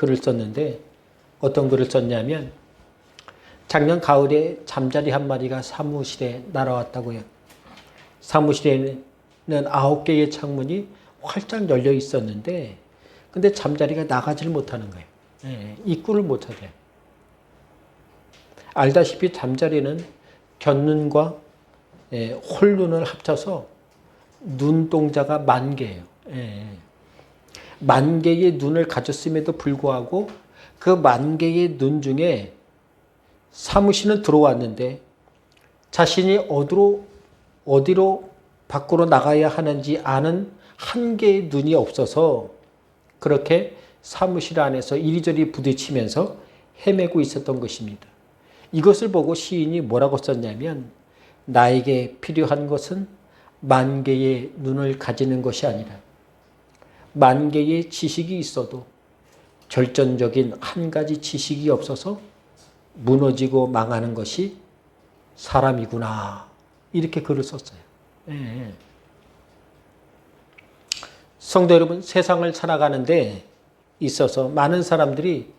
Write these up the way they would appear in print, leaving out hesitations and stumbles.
글을 썼는데 어떤 글을 썼냐면 작년 가을에 잠자리 한 마리가 사무실에 날아왔다고요. 사무실에는 9개의 창문이 활짝 열려 있었는데 근데 잠자리가 나가지를 못하는 거예요. 입구를 못하게. 알다시피 잠자리는 곁눈과 홀눈을 합쳐서 눈동자가 10,000개예요. 10,000개의 눈을 가졌음에도 불구하고 그 10,000개의 눈 중에 사무실은 들어왔는데 자신이 어디로 밖으로 나가야 하는지 아는 한 개의 눈이 없어서 그렇게 사무실 안에서 이리저리 부딪히면서 헤매고 있었던 것입니다. 이것을 보고 시인이 뭐라고 썼냐면 나에게 필요한 것은 10,000개의 눈을 가지는 것이 아니라 10,000개의 지식이 있어도 결정적인 한 가지 지식이 없어서 무너지고 망하는 것이 사람이구나. 이렇게 글을 썼어요. 성도 여러분, 세상을 살아가는데 있어서 많은 사람들이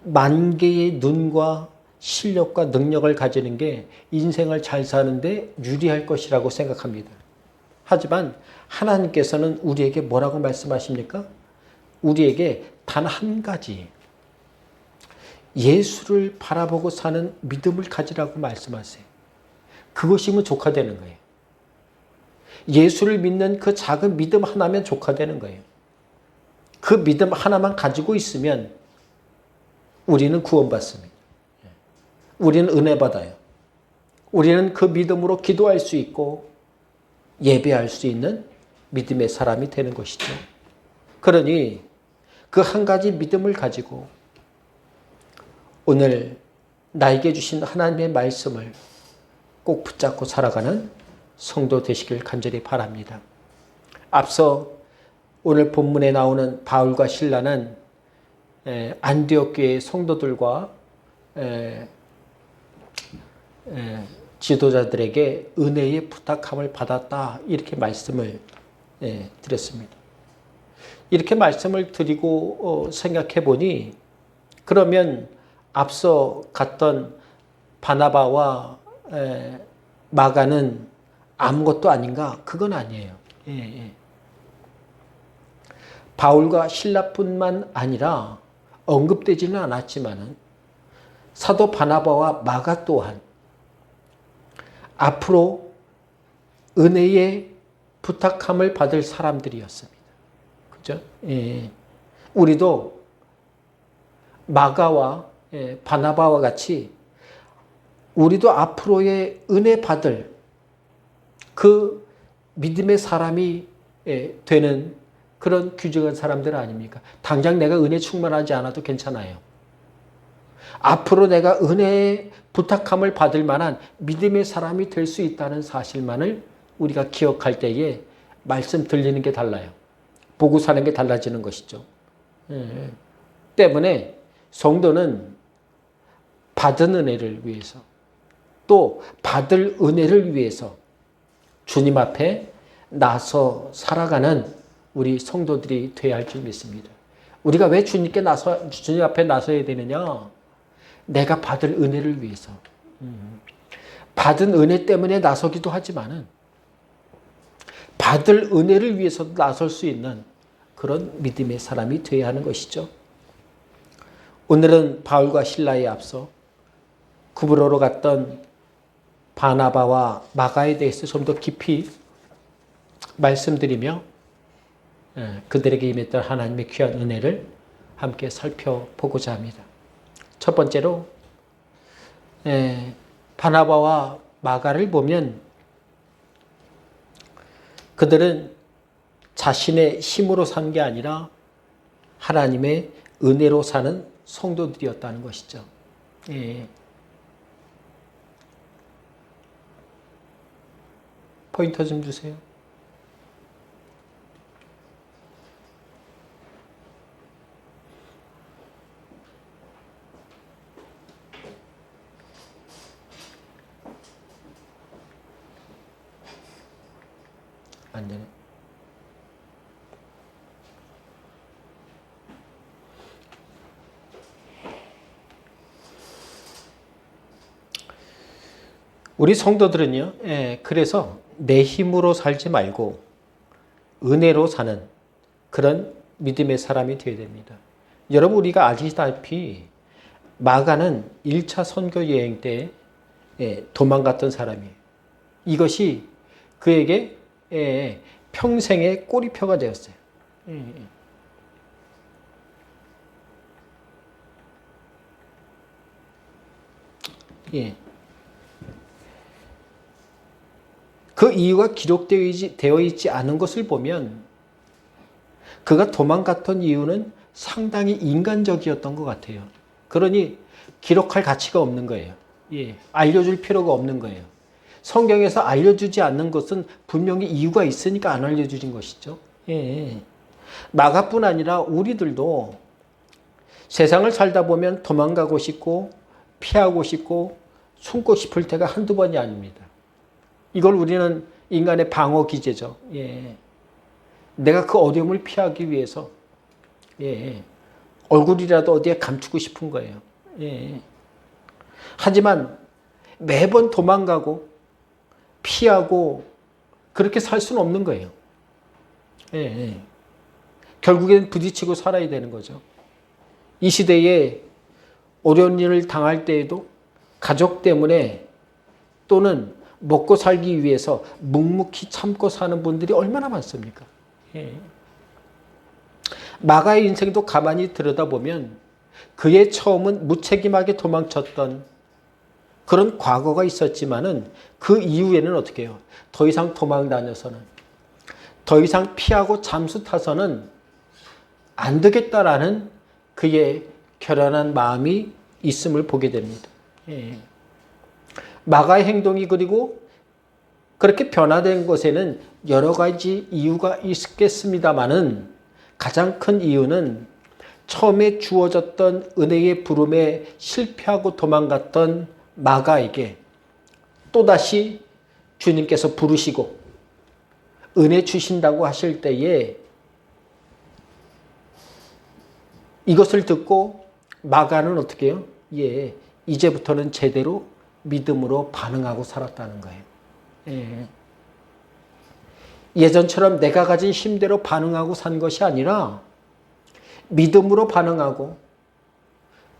10,000개의 눈과 실력과 능력을 가지는 게 인생을 잘 사는데 유리할 것이라고 생각합니다. 하지만 하나님께서는 우리에게 뭐라고 말씀하십니까? 우리에게 단 한 가지 예수를 바라보고 사는 믿음을 가지라고 말씀하세요. 그것이면 족하되는 거예요. 예수를 믿는 그 작은 믿음 하나면 족하되는 거예요. 그 믿음 하나만 가지고 있으면 우리는 구원받습니다. 우리는 은혜 받아요. 우리는 그 믿음으로 기도할 수 있고 예배할 수 있는 믿음의 사람이 되는 것이죠. 그러니 그 한 가지 믿음을 가지고 오늘 나에게 주신 하나님의 말씀을 꼭 붙잡고 살아가는 성도 되시길 간절히 바랍니다. 앞서 오늘 본문에 나오는 바울과 실라는 안디옥 교회 성도들과 지도자들에게 은혜의 부탁함을 받았다. 이렇게 말씀을 드렸습니다. 이렇게 말씀을 드리고 생각해 보니 그러면 앞서 갔던 바나바와 마가는 아무것도 아닌가? 그건 아니에요. 바울과 실라뿐만 아니라 언급되지는 않았지만은 사도 바나바와 마가 또한 앞으로 은혜의 부탁함을 받을 사람들이었습니다. 그죠? 우리도 마가와 바나바와 같이 우리도 앞으로의 은혜 받을 그 믿음의 사람이 되는 그런 귀중한 사람들 아닙니까? 당장 내가 은혜 충만하지 않아도 괜찮아요. 앞으로 내가 은혜의 부탁함을 받을 만한 믿음의 사람이 될 수 있다는 사실만을 우리가 기억할 때에 말씀 들리는 게 달라요. 보고 사는 게 달라지는 것이죠. 때문에 성도는 받은 은혜를 위해서 또 받을 은혜를 위해서 주님 앞에 나서 살아가는 우리 성도들이 되어야 할 줄 믿습니다. 우리가 왜 주님 앞에 나서야 되느냐? 내가 받을 은혜를 위해서. 받은 은혜 때문에 나서기도 하지만은 받을 은혜를 위해서도 나설 수 있는 그런 믿음의 사람이 되어야 하는 것이죠. 오늘은 바울과 실라에 앞서 구브로로 갔던 바나바와 마가에 대해서 좀 더 깊이 말씀드리며 그들에게 임했던 하나님의 귀한 은혜를 함께 살펴보고자 합니다. 첫 번째로 바나바와 마가를 보면 그들은 자신의 힘으로 산 게 아니라 하나님의 은혜로 사는 성도들이었다는 것이죠. 포인터 좀 주세요. 안 되네. 우리 성도들은요, 그래서 내 힘으로 살지 말고 은혜로 사는 그런 믿음의 사람이 되어야 됩니다. 여러분, 우리가 아시다시피 마가는 1차 선교 여행 때 도망갔던 사람이에요. 이것이 그에게 평생의 꼬리표가 되었어요. 그 이유가 기록되어 있지 않은 것을 보면 그가 도망갔던 이유는 상당히 인간적이었던 것 같아요. 그러니 기록할 가치가 없는 거예요. 알려줄 필요가 없는 거예요. 성경에서 알려주지 않는 것은 분명히 이유가 있으니까 안 알려주신 것이죠. 마가뿐 아니라 우리들도 세상을 살다 보면 도망가고 싶고 피하고 싶고 숨고 싶을 때가 한두 번이 아닙니다. 이걸 우리는 인간의 방어 기제죠. 내가 그 어려움을 피하기 위해서 얼굴이라도 어디에 감추고 싶은 거예요. 하지만 매번 도망가고 피하고 그렇게 살 수는 없는 거예요. 결국엔 부딪히고 살아야 되는 거죠. 이 시대에 어려운 일을 당할 때에도 가족 때문에 또는 먹고 살기 위해서 묵묵히 참고 사는 분들이 얼마나 많습니까? 마가의 인생도 가만히 들여다보면 그의 처음은 무책임하게 도망쳤던 그런 과거가 있었지만은 그 이후에는 어떻게 해요? 더 이상 도망 다녀서는, 더 이상 피하고 잠수 타서는 안 되겠다라는 그의 결연한 마음이 있음을 보게 됩니다. 마가의 행동이 그리고 그렇게 변화된 것에는 여러 가지 이유가 있겠습니다마는 가장 큰 이유는 처음에 주어졌던 은혜의 부름에 실패하고 도망갔던 마가에게 또다시 주님께서 부르시고 은혜 주신다고 하실 때에 이것을 듣고 마가는 어떻게 해요? 이제부터는 제대로 믿음으로 반응하고 살았다는 거예요. 예전처럼 내가 가진 힘대로 반응하고 산 것이 아니라 믿음으로 반응하고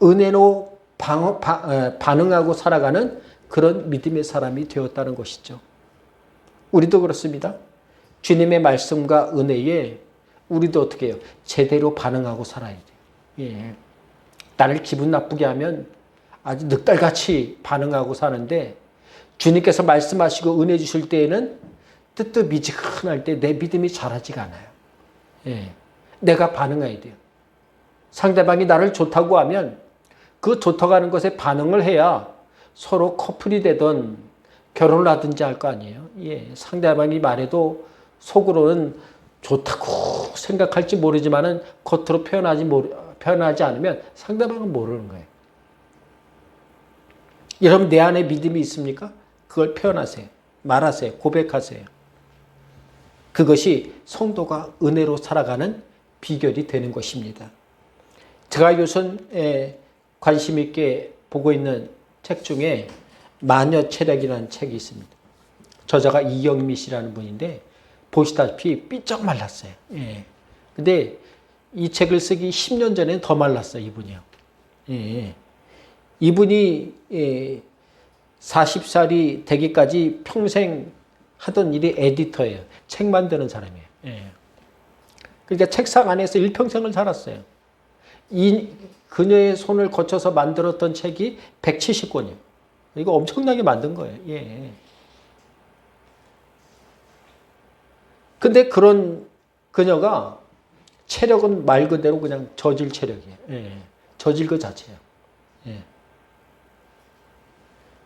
은혜로 반응하고 살아가는 그런 믿음의 사람이 되었다는 것이죠. 우리도 그렇습니다. 주님의 말씀과 은혜에 우리도 어떻게 해요? 제대로 반응하고 살아야 돼요. 나를 기분 나쁘게 하면 아주 늑달같이 반응하고 사는데 주님께서 말씀하시고 은혜 주실 때에는 뜨뜻미지근할 때 내 믿음이 자라지가 않아요. 내가 반응해야 돼요. 상대방이 나를 좋다고 하면 그 좋다고 하는 것에 반응을 해야 서로 커플이 되든 결혼을 하든지 할 거 아니에요. 상대방이 말해도 속으로는 좋다고 생각할지 모르지만은 겉으로 표현하지 않으면 상대방은 모르는 거예요. 여러분 내 안에 믿음이 있습니까? 그걸 표현하세요. 말하세요. 고백하세요. 그것이 성도가 은혜로 살아가는 비결이 되는 것입니다. 제가 요즘 관심 있게 보고 있는 책 중에 마녀체력이라는 책이 있습니다. 저자가 이영미 씨라는 분인데 보시다시피 삐쩍 말랐어요. 근데 이 책을 쓰기 10년 전에는 더 말랐어요. 이분이요. 이분이 40살이 되기까지 평생 하던 일이 에디터예요. 책 만드는 사람이에요. 그러니까 책상 안에서 일평생을 살았어요. 그녀의 손을 거쳐서 만들었던 책이 170권이에요. 이거 엄청나게 만든 거예요. 근데 그런 그녀가 체력은 말 그대로 그냥 저질 체력이에요. 저질 그 자체예요.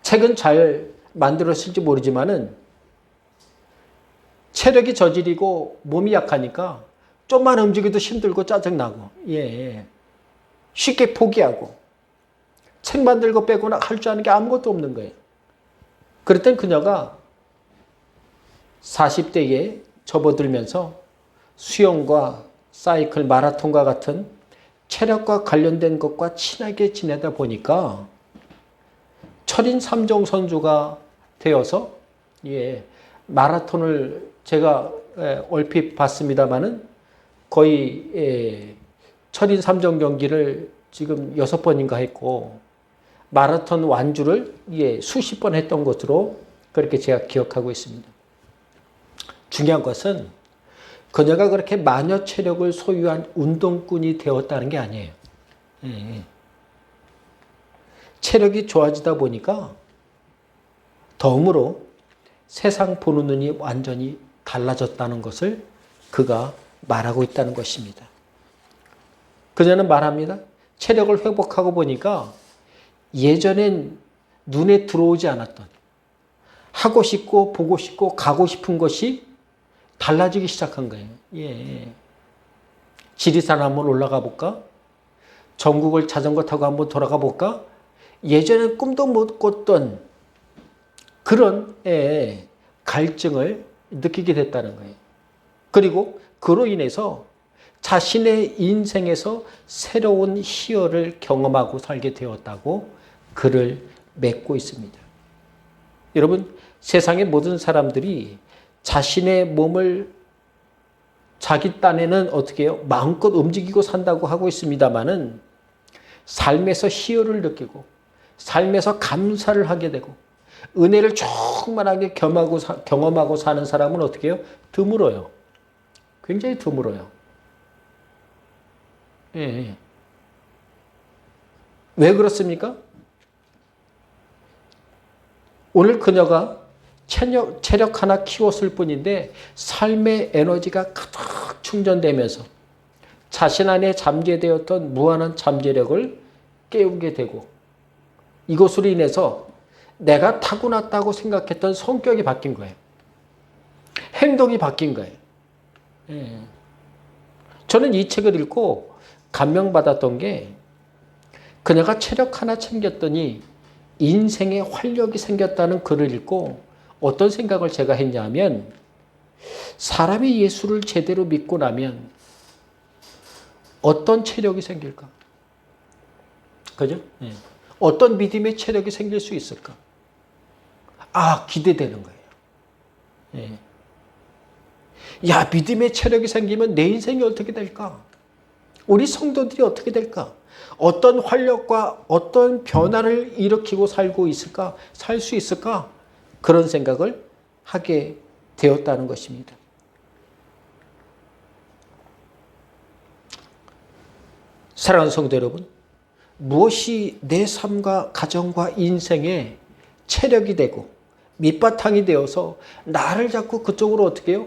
책은 잘 만들었을지 모르지만은 체력이 저질이고 몸이 약하니까 좀만 움직여도 힘들고 짜증나고 쉽게 포기하고 책 만들고 빼고는 할 줄 아는 게 아무것도 없는 거예요. 그랬던 그녀가 40대에 접어들면서 수영과 사이클, 마라톤과 같은 체력과 관련된 것과 친하게 지내다 보니까 철인 3종 선수가 되어서 마라톤을 제가 얼핏 봤습니다마는 거의 철인 3종 경기를 지금 6번인가 했고 마라톤 완주를 수십 번 했던 것으로 그렇게 제가 기억하고 있습니다. 중요한 것은 그녀가 그렇게 마녀 체력을 소유한 운동꾼이 되었다는 게 아니에요. 체력이 좋아지다 보니까 덤으로 세상 보는 눈이 완전히 달라졌다는 것을 그가 말하고 있다는 것입니다. 그녀는 말합니다. 체력을 회복하고 보니까 예전엔 눈에 들어오지 않았던 하고 싶고 보고 싶고 가고 싶은 것이 달라지기 시작한 거예요. 지리산 한번 올라가 볼까? 전국을 자전거 타고 한번 돌아가 볼까? 예전엔 꿈도 못 꿨던 그런 갈증을 느끼게 됐다는 거예요. 그리고 그로 인해서 자신의 인생에서 새로운 희열을 경험하고 살게 되었다고 글을 맺고 있습니다. 여러분, 세상의 모든 사람들이 자신의 몸을 자기 딴에는 어떻게 해요? 마음껏 움직이고 산다고 하고 있습니다만은 삶에서 희열을 느끼고 삶에서 감사를 하게 되고 은혜를 충만하게 경험하고 사는 사람은 어떻게 해요? 드물어요. 굉장히 드물어요. 왜 그렇습니까? 오늘 그녀가 체력 하나 키웠을 뿐인데 삶의 에너지가 가득 충전되면서 자신 안에 잠재되었던 무한한 잠재력을 깨우게 되고 이것으로 인해서 내가 타고났다고 생각했던 성격이 바뀐 거예요. 행동이 바뀐 거예요. 저는 이 책을 읽고 감명받았던 게 그녀가 체력 하나 챙겼더니 인생에 활력이 생겼다는 글을 읽고 어떤 생각을 제가 했냐면 사람이 예수를 제대로 믿고 나면 어떤 체력이 생길까? 그죠? 어떤 믿음의 체력이 생길 수 있을까? 기대되는 거예요. 믿음의 체력이 생기면 내 인생이 어떻게 될까? 우리 성도들이 어떻게 될까? 어떤 활력과 어떤 변화를 일으키고 살고 있을까? 살 수 있을까? 그런 생각을 하게 되었다는 것입니다. 사랑하는 성도 여러분, 무엇이 내 삶과 가정과 인생에 체력이 되고 밑바탕이 되어서 나를 자꾸 그쪽으로 어떻게 해요?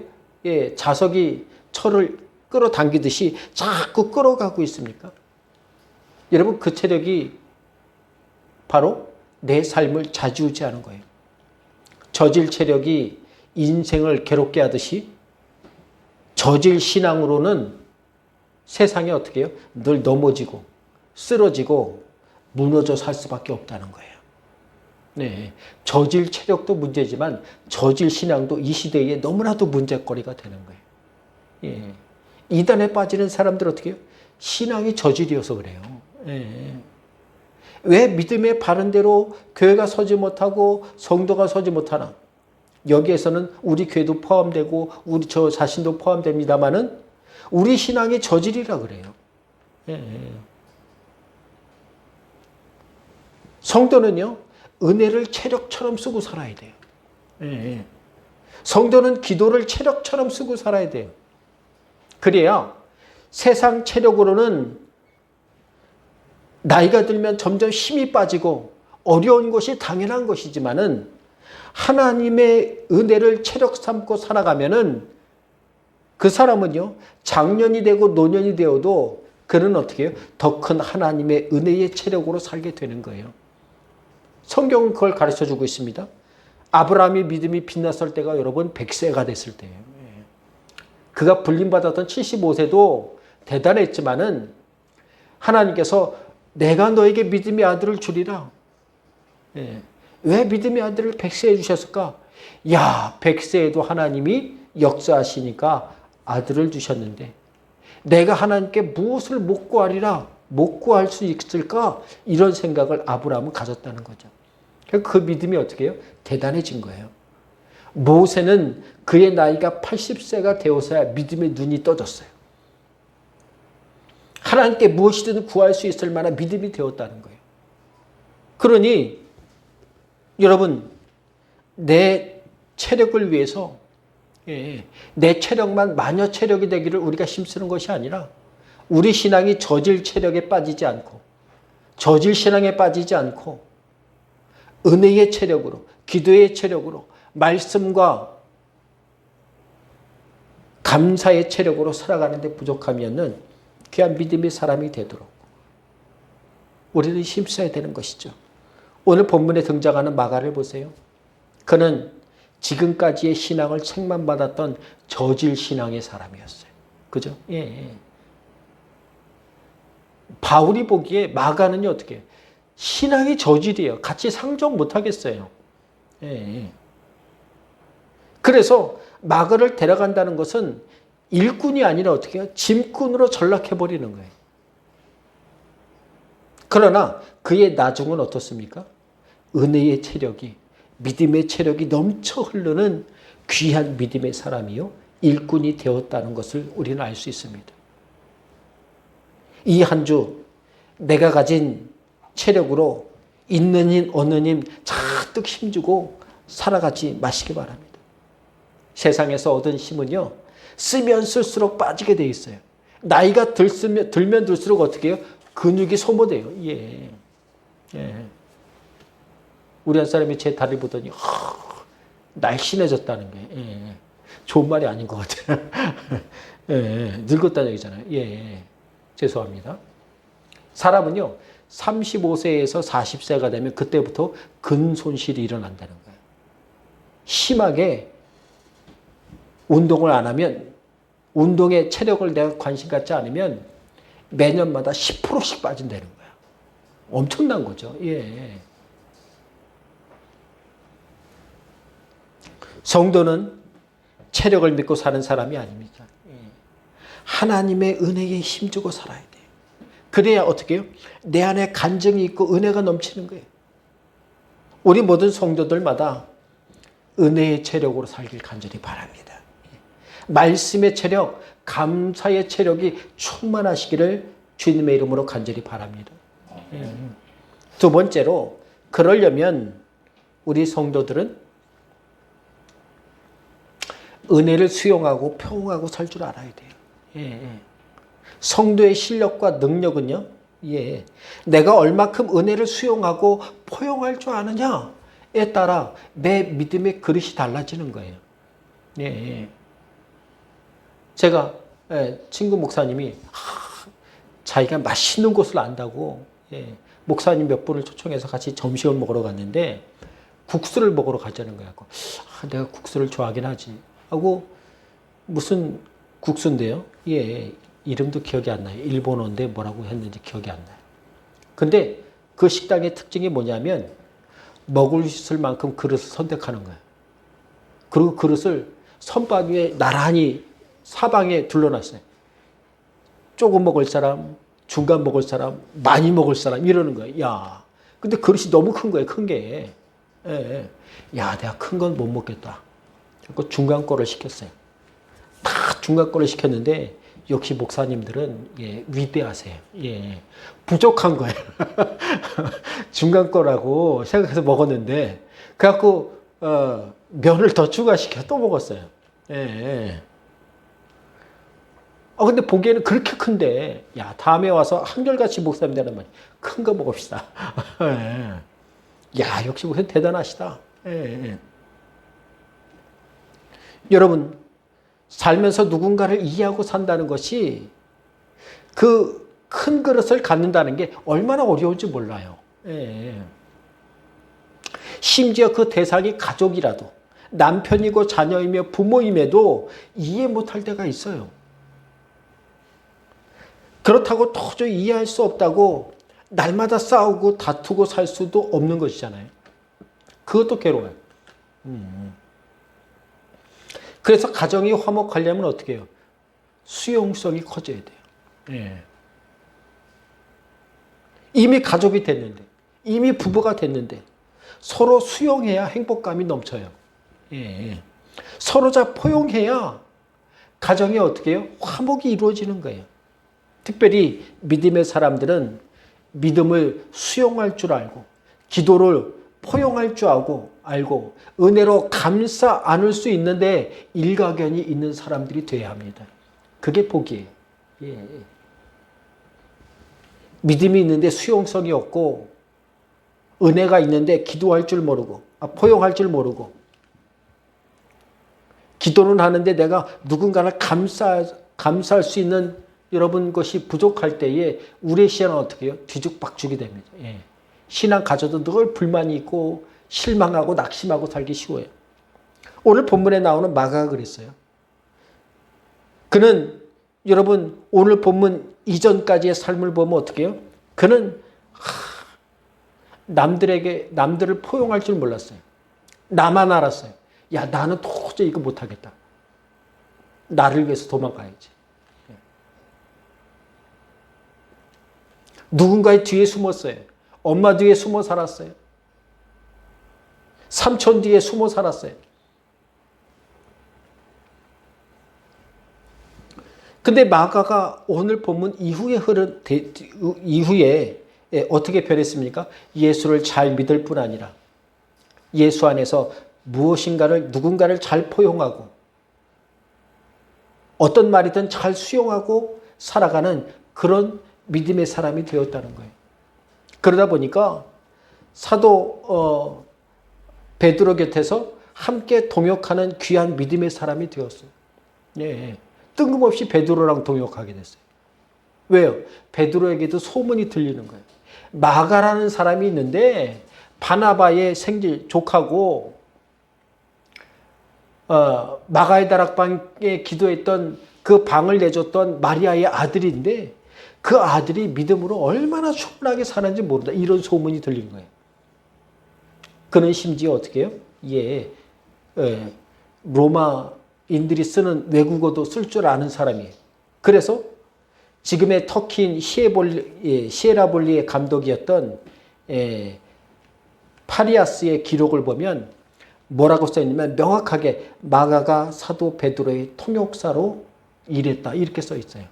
자석이 철을 끌어당기듯이 자꾸 끌어가고 있습니까? 여러분, 그 체력이 바로 내 삶을 좌지우지하는 거예요. 저질 체력이 인생을 괴롭게 하듯이 저질 신앙으로는 세상에 어떻게 해요? 늘 넘어지고 쓰러지고 무너져 살 수밖에 없다는 거예요. 저질 체력도 문제지만 저질 신앙도 이 시대에 너무나도 문제거리가 되는 거예요. 이단에 빠지는 사람들 어떻게 해요? 신앙이 저질이어서 그래요. 왜 믿음의 바른 대로 교회가 서지 못하고 성도가 서지 못하나? 여기에서는 우리 교회도 포함되고 우리 저 자신도 포함됩니다만은 우리 신앙이 저질이라 그래요. 성도는요, 은혜를 체력처럼 쓰고 살아야 돼요. 성도는 기도를 체력처럼 쓰고 살아야 돼요. 그래야 세상 체력으로는 나이가 들면 점점 힘이 빠지고 어려운 것이 당연한 것이지만은 하나님의 은혜를 체력 삼고 살아가면은 그 사람은요, 장년이 되고 노년이 되어도 그는 어떻게 해요? 더 큰 하나님의 은혜의 체력으로 살게 되는 거예요. 성경은 그걸 가르쳐주고 있습니다. 아브라함이 믿음이 빛났을 때가 여러분 100세가 됐을 때예요. 그가 불림받았던 75세도 대단했지만은 하나님께서 내가 너에게 믿음의 아들을 주리라. 왜 믿음의 아들을 100세에 주셨을까? 100세에도 하나님이 역사하시니까 아들을 주셨는데 내가 하나님께 무엇을 못 구하리라? 못 구할 수 있을까? 이런 생각을 아브라함은 가졌다는 거죠. 그 믿음이 어떻게 해요? 대단해진 거예요. 모세는 그의 나이가 80세가 되어서야 믿음의 눈이 떠졌어요. 하나님께 무엇이든 구할 수 있을 만한 믿음이 되었다는 거예요. 그러니 여러분, 내 체력을 위해서 내 체력만 마녀 체력이 되기를 우리가 힘쓰는 것이 아니라 우리 신앙이 저질 체력에 빠지지 않고 저질 신앙에 빠지지 않고 은혜의 체력으로, 기도의 체력으로, 말씀과 감사의 체력으로 살아가는 데 부족하면은 귀한 믿음의 사람이 되도록 우리는 힘써야 되는 것이죠. 오늘 본문에 등장하는 마가를 보세요. 그는 지금까지의 신앙을 책망받았던 저질 신앙의 사람이었어요. 그죠? 예. 바울이 보기에 마가는요, 어떻게 해요? 신앙이 저질이에요. 같이 상종 못 하겠어요. 예. 그래서 마가를 데려간다는 것은 일꾼이 아니라 어떻게 해요? 짐꾼으로 전락해버리는 거예요. 그러나 그의 나중은 어떻습니까? 은혜의 체력이, 믿음의 체력이 넘쳐 흐르는 귀한 믿음의 사람이요, 일꾼이 되었다는 것을 우리는 알 수 있습니다. 이 한 주 내가 가진 체력으로 있는 힘 없는 힘 잔뜩 힘주고 살아가지 마시기 바랍니다. 세상에서 얻은 힘은요, 쓰면 쓸수록 빠지게 돼 있어요. 나이가 들면 들수록 어떻게 해요? 근육이 소모돼요. 예. 우리 한 사람이 제 다리 보더니 날씬해졌다는 게 좋은 말이 아닌 것 같아요. 늙었다는 얘기잖아요. 죄송합니다. 사람은요, 35세에서 40세가 되면 그때부터 근손실이 일어난다는 거예요. 심하게 운동을 안 하면, 운동에 체력을 내가 관심 갖지 않으면 매년마다 10%씩 빠진다는 거예요. 엄청난 거죠. 성도는 체력을 믿고 사는 사람이 아닙니다. 하나님의 은혜에 힘주고 살아야 돼요. 그래야 어떻게 해요? 내 안에 간증이 있고 은혜가 넘치는 거예요. 우리 모든 성도들마다 은혜의 체력으로 살길 간절히 바랍니다. 말씀의 체력, 감사의 체력이 충만하시기를 주님의 이름으로 간절히 바랍니다. 두 번째로, 그러려면 우리 성도들은 은혜를 수용하고 포용하고 살 줄 알아야 돼요. 성도의 실력과 능력은요, 내가 얼마큼 은혜를 수용하고 포용할 줄 아느냐에 따라 내 믿음의 그릇이 달라지는 거예요. 제가 친구 목사님이 자기가 맛있는 곳을 안다고 목사님 몇 분을 초청해서 같이 점심을 먹으러 갔는데 국수를 먹으러 가자는 거야. 내가 국수를 좋아하긴 하지 하고, 무슨 국수인데요? 이름도 기억이 안 나요. 일본어인데 뭐라고 했는지 기억이 안 나요. 근데 그 식당의 특징이 뭐냐면 먹을 수 있을 만큼 그릇을 선택하는 거예요. 그리고 그릇을 선반 위에 나란히 사방에 둘러놨어요. 조금 먹을 사람, 중간 먹을 사람, 많이 먹을 사람, 이러는 거예요. 야, 근데 그릇이 너무 큰 거예요. 큰 게. 야, 내가 큰 건 못 먹겠다. 그 중간 거를 시켰어요. 다 중간 거를 시켰는데 역시 목사님들은 위대하세요. 부족한 거예요. 중간 거라고 생각해서 먹었는데 그래갖고 면을 더 추가시켜 또 먹었어요. 근데 보기에는 그렇게 큰데, 야, 다음에 와서 한결같이 목사님들은 말이야, 큰 거 먹읍시다. 야, 역시 목사님 대단하시다. 여러분, 살면서 누군가를 이해하고 산다는 것이, 그 큰 그릇을 갖는다는 게 얼마나 어려운지 몰라요. 심지어 그 대상이 가족이라도, 남편이고 자녀이며 부모임에도 이해 못할 때가 있어요. 그렇다고 도저히 이해할 수 없다고 날마다 싸우고 다투고 살 수도 없는 것이잖아요. 그것도 괴로워요. 그래서 가정이 화목하려면 어떻게 해요? 수용성이 커져야 돼요. 이미 가족이 됐는데, 이미 부부가 됐는데 서로 수용해야 행복감이 넘쳐요. 예. 서로 다 포용해야 가정이 어떻게 해요? 화목이 이루어지는 거예요. 특별히 믿음의 사람들은 믿음을 수용할 줄 알고 기도를 포용할 줄 알고 은혜로 감싸 안을 수 있는데 일가견이 있는 사람들이 돼야 합니다. 그게 복이에요. 예. 믿음이 있는데 수용성이 없고 은혜가 있는데 기도할 줄 모르고 포용할 줄 모르고 기도는 하는데 내가 누군가를 감싸할 수 있는 여러분 것이 부족할 때에 우리의 신앙은 어떻게 해요? 뒤죽박죽이 됩니다. 예. 신앙 가져도 늘 불만이 있고 실망하고 낙심하고 살기 쉬워요. 오늘 본문에 나오는 마가가 그랬어요. 그는 여러분 오늘 본문 이전까지의 삶을 보면 어떻게 해요? 그는 남들을 포용할 줄 몰랐어요. 나만 알았어요. 야, 나는 도저히 이거 못하겠다. 나를 위해서 도망가야지. 누군가의 뒤에 숨었어요. 엄마 뒤에 숨어 살았어요. 삼촌 뒤에 숨어 살았어요. 근데 마가가 오늘 본문 이후에 어떻게 변했습니까? 예수를 잘 믿을 뿐 아니라 예수 안에서 누군가를 잘 포용하고 어떤 말이든 잘 수용하고 살아가는 그런 믿음의 사람이 되었다는 거예요. 그러다 보니까 사도 베드로 곁에서 함께 동역하는 귀한 믿음의 사람이 되었어요. 예, 뜬금없이 베드로랑 동역하게 됐어요. 왜요? 베드로에게도 소문이 들리는 거예요. 마가라는 사람이 있는데 바나바의 조카고 마가의 다락방에 기도했던 그 방을 내줬던 마리아의 아들인데 그 아들이 믿음으로 얼마나 충분하게 사는지 모른다. 이런 소문이 들린 거예요. 그는 심지어 어떻게 해요? 로마인들이 쓰는 외국어도 쓸 줄 아는 사람이에요. 그래서 지금의 터키인 시에라볼리의 감독이었던 파리아스의 기록을 보면 뭐라고 써있냐면 명확하게 마가가 사도 베드로의 통역사로 일했다. 이렇게 써있어요.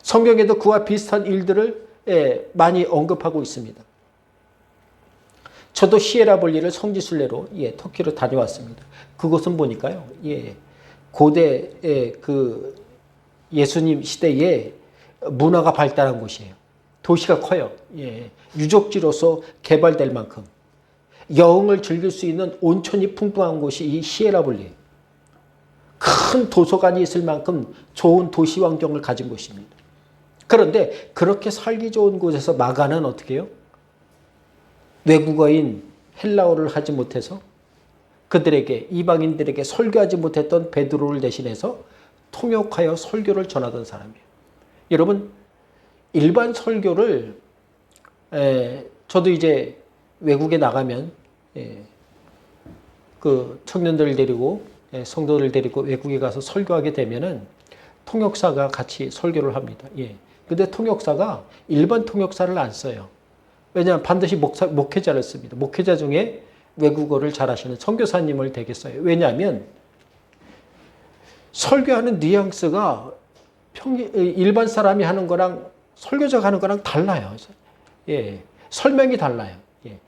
성경에도 그와 비슷한 일들을 많이 언급하고 있습니다. 저도 시에라볼리를 성지순례로 터키로 다녀왔습니다. 그곳은 보니까요. 고대 그 예수님 시대에 문화가 발달한 곳이에요. 도시가 커요. 유적지로서 개발될 만큼 여흥을 즐길 수 있는 온천이 풍부한 곳이 이 시에라볼리예요. 큰 도서관이 있을 만큼 좋은 도시 환경을 가진 곳입니다. 그런데 그렇게 살기 좋은 곳에서 마가는 어떻게 해요? 외국어인 헬라어를 하지 못해서 그들에게 이방인들에게 설교하지 못했던 베드로를 대신해서 통역하여 설교를 전하던 사람이에요. 여러분 일반 설교를 저도 이제 외국에 나가면 그 청년들을 데리고 성도를 데리고 외국에 가서 설교하게 되면은 통역사가 같이 설교를 합니다. 근데 통역사가 일반 통역사를 안 써요. 왜냐하면 반드시 목회자를 씁니다. 목회자 중에 외국어를 잘하시는 선교사님을 되게 써요. 왜냐하면 설교하는 뉘앙스가 일반 사람이 하는 거랑 설교자가 하는 거랑 달라요. 설명이 달라요.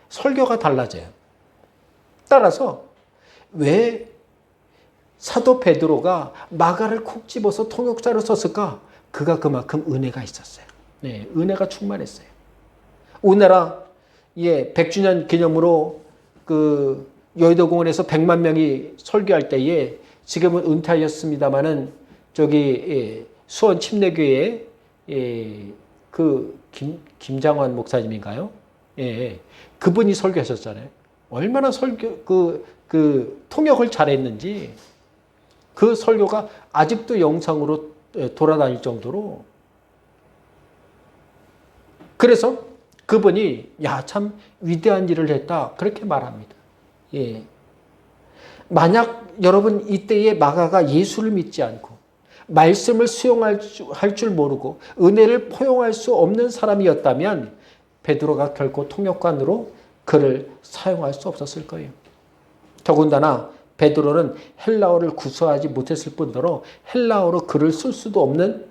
설교가 달라져요. 따라서 왜 사도 베드로가 마가를 콕 집어서 통역자로 썼을까? 그가 그만큼 은혜가 있었어요. 은혜가 충만했어요. 우리나라 100주년 기념으로 그 여의도 공원에서 100만 명이 설교할 때에 지금은 은퇴하셨습니다마는 저기 수원 침례교회 그 김장환 목사님인가요? 그분이 설교하셨잖아요. 얼마나 그 통역을 잘했는지 그 설교가 아직도 영상으로 돌아다닐 정도로. 그래서 그분이 참 위대한 일을 했다 그렇게 말합니다. 만약 여러분 이때에 마가가 예수를 믿지 않고 말씀을 수용할 줄 모르고 은혜를 포용할 수 없는 사람이었다면 베드로가 결코 통역관으로 그를 사용할 수 없었을 거예요. 더군다나 베드로는 헬라어를 구사하지 못했을 뿐더러 헬라어로 글을 쓸 수도 없는,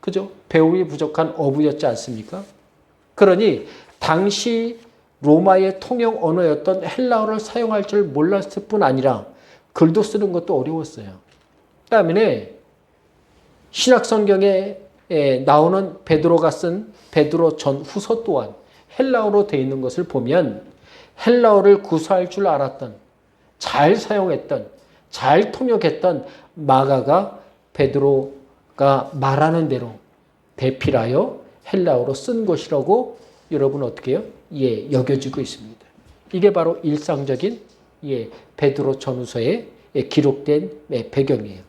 그죠? 배움이 부족한 어부였지 않습니까? 그러니 당시 로마의 통용 언어였던 헬라어를 사용할 줄 몰랐을 뿐 아니라 글도 쓰는 것도 어려웠어요. 때문에 신약 성경에 나오는 베드로가 쓴 베드로 전후서 또한 헬라어로 되어 있는 것을 보면 헬라어를 구사할 줄 알았던, 잘 사용했던, 잘 통역했던 마가가 베드로가 말하는 대로 대필하여 헬라어로 쓴 것이라고 여러분 어떻게 해요? 여겨지고 있습니다. 이게 바로 일상적인 베드로 전후서에 기록된 배경이에요.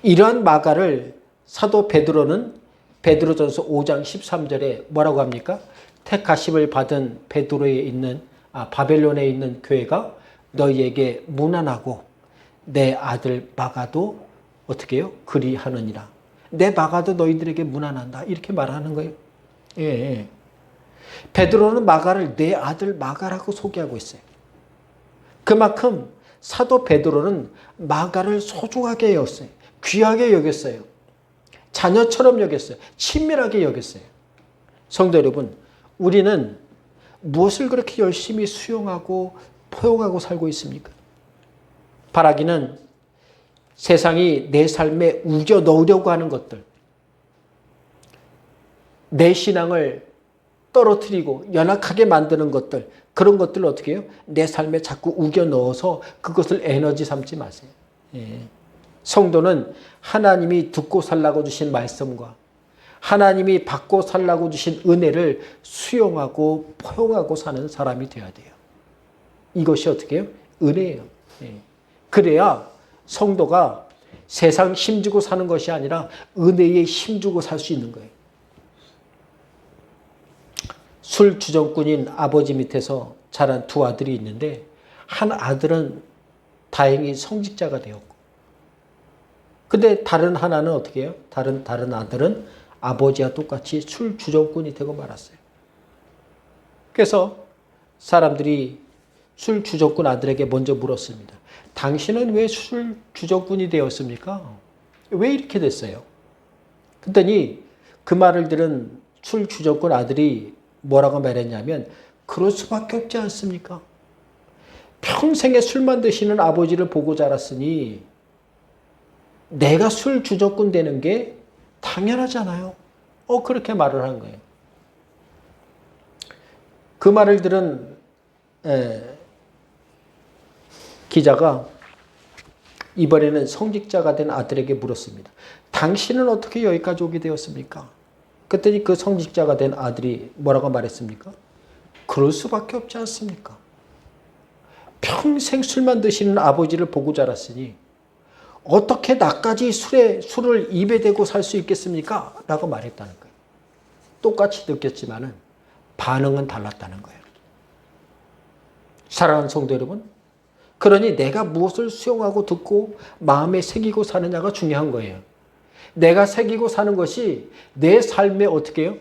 이러한 마가를 사도 베드로는 베드로전서 5장 13절에 뭐라고 합니까? 택하심을 받은 베드로에 있는 바벨론에 있는 교회가 너희에게 문안하고 내 아들 마가도 어떻게 해요? 그리하느니라. 내 마가도 너희들에게 문안한다. 이렇게 말하는 거예요. 예. 베드로는 마가를 내 아들 마가라고 소개하고 있어요. 그만큼 사도 베드로는 마가를 소중하게 여겼어요. 귀하게 여겼어요. 자녀처럼 여겼어요. 친밀하게 여겼어요. 성도 여러분, 우리는 무엇을 그렇게 열심히 수용하고 포용하고 살고 있습니까? 바라기는 세상이 내 삶에 우겨 넣으려고 하는 것들, 내 신앙을 떨어뜨리고 연약하게 만드는 것들, 그런 것들을 어떻게 해요? 내 삶에 자꾸 우겨 넣어서 그것을 에너지 삼지 마세요. 성도는 하나님이 듣고 살라고 주신 말씀과 하나님이 받고 살라고 주신 은혜를 수용하고 포용하고 사는 사람이 되어야 돼요. 이것이 어떻게 해요? 은혜예요. 그래야 성도가 세상 힘주고 사는 것이 아니라 은혜에 힘주고 살 수 있는 거예요. 술 주정꾼인 아버지 밑에서 자란 두 아들이 있는데 한 아들은 다행히 성직자가 되었고, 근데 다른 하나는 어떻게 해요? 다른 아들은 아버지와 똑같이 술 주정꾼이 되고 말았어요. 그래서 사람들이 술 주정꾼 아들에게 먼저 물었습니다. 당신은 왜 술 주정꾼이 되었습니까? 왜 이렇게 됐어요? 그랬더니 그 말을 들은 술 주정꾼 아들이 뭐라고 말했냐면, 그럴 수밖에 없지 않습니까? 평생에 술만 드시는 아버지를 보고 자랐으니 내가 술 주정꾼 되는 게 당연하잖아요. 그렇게 말을 한 거예요. 그 말을 들은 기자가 이번에는 성직자가 된 아들에게 물었습니다. 당신은 어떻게 여기까지 오게 되었습니까? 그랬더니 그 성직자가 된 아들이 뭐라고 말했습니까? 그럴 수밖에 없지 않습니까? 평생 술만 드시는 아버지를 보고 자랐으니 어떻게 나까지 술을 입에 대고 살 수 있겠습니까? 라고 말했다는 거예요. 똑같이 느꼈지만은 반응은 달랐다는 거예요. 사랑하는 성도 여러분, 그러니 내가 무엇을 수용하고 듣고 마음에 새기고 사느냐가 중요한 거예요. 내가 새기고 사는 것이 내 삶에 어떻게 해요?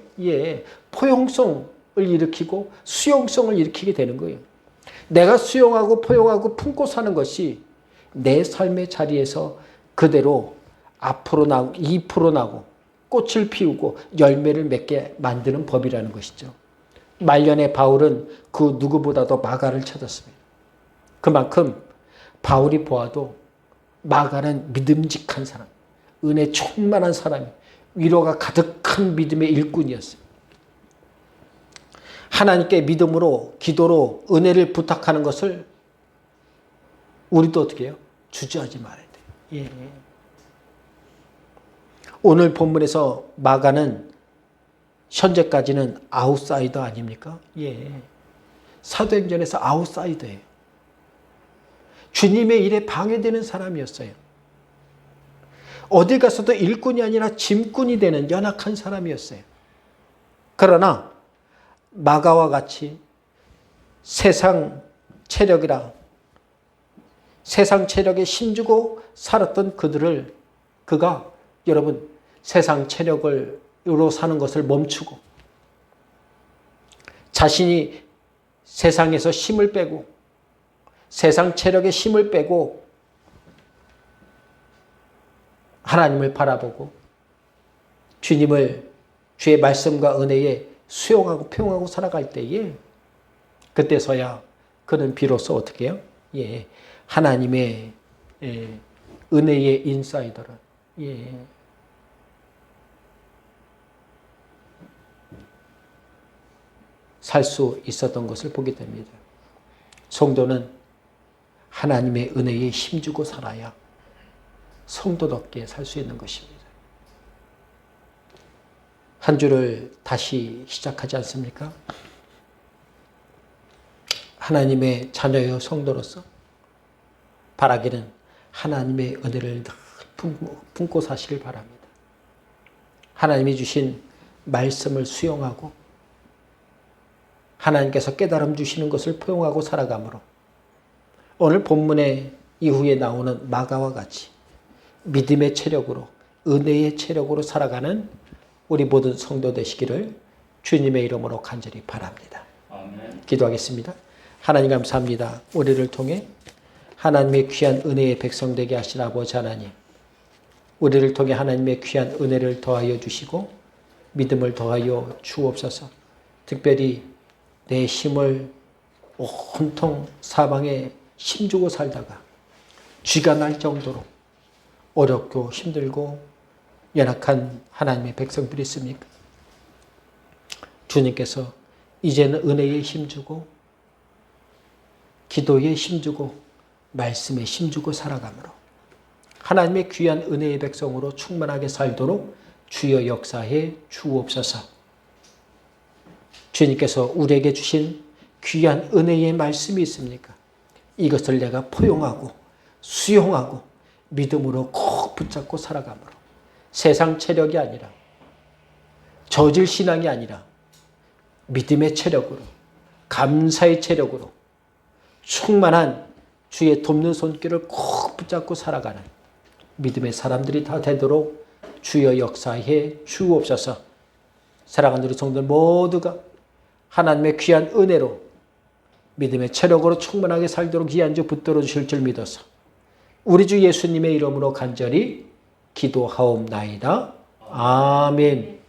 포용성을 일으키고 수용성을 일으키게 되는 거예요. 내가 수용하고 포용하고 품고 사는 것이 내 삶의 자리에서 그대로 앞으로 나고 2% 나고 꽃을 피우고 열매를 맺게 만드는 법이라는 것이죠. 말년에 바울은 그 누구보다도 마가를 찾았습니다. 그만큼 바울이 보아도 마가는 믿음직한 사람, 은혜 충만한 사람이, 위로가 가득한 믿음의 일꾼이었어요. 하나님께 믿음으로 기도로 은혜를 부탁하는 것을 우리도 어떻게 해요? 주저하지 말아야 돼요. 오늘 본문에서 마가는 현재까지는 아웃사이더 아닙니까? 사도행전에서 아웃사이더예요. 주님의 일에 방해되는 사람이었어요. 어디 가서도 일꾼이 아니라 짐꾼이 되는 연약한 사람이었어요. 그러나 마가와 같이 세상 체력에 힘주고 살았던 그가 여러분 세상 체력으로 사는 것을 멈추고 자신이 세상에서 힘을 빼고 세상 체력에 힘을 빼고 하나님을 바라보고 주님을 주의 말씀과 은혜에 수용하고 포용하고 살아갈 때에 그때서야 그는 비로소 어떻게 해요? 예, 하나님의 은혜의 인사이더라. 예. 살 수 있었던 것을 보게 됩니다. 성도는 하나님의 은혜에 힘주고 살아야 성도답게 살 수 있는 것입니다. 한 주를 다시 시작하지 않습니까? 하나님의 자녀여 성도로서 바라기는 하나님의 은혜를 늘 품고 사시길 바랍니다. 하나님이 주신 말씀을 수용하고 하나님께서 깨달음 주시는 것을 포용하고 살아가므로 오늘 본문의 이후에 나오는 마가와 같이 믿음의 체력으로 은혜의 체력으로 살아가는 우리 모든 성도 되시기를 주님의 이름으로 간절히 바랍니다. 아멘. 기도하겠습니다. 하나님 감사합니다. 우리를 통해 하나님의 귀한 은혜의 백성 되게 하신 아버지 하나님, 우리를 통해 하나님의 귀한 은혜를 더하여 주시고 믿음을 더하여 주옵소서. 특별히 내 힘을 온통 사방에 힘주고 살다가 쥐가 날 정도로 어렵고 힘들고 연약한 하나님의 백성들이 있습니까? 주님께서 이제는 은혜에 힘주고 기도에 힘주고 말씀에 힘주고 살아가므로 하나님의 귀한 은혜의 백성으로 충만하게 살도록 주여 역사해 주옵소서. 주님께서 우리에게 주신 귀한 은혜의 말씀이 있습니까? 이것을 내가 포용하고 수용하고 믿음으로 꼭 붙잡고 살아가므로 세상 체력이 아니라 저질 신앙이 아니라 믿음의 체력으로 감사의 체력으로 충만한 주의 돕는 손길을 꼭 붙잡고 살아가는 믿음의 사람들이 다 되도록 주여 역사해 주옵소서. 사랑하는 우리 성도들 모두가 하나님의 귀한 은혜로 믿음의 체력으로 충만하게 살도록 귀한 주 붙들어 주실 줄 믿어서 우리 주 예수님의 이름으로 간절히 기도하옵나이다. 아멘.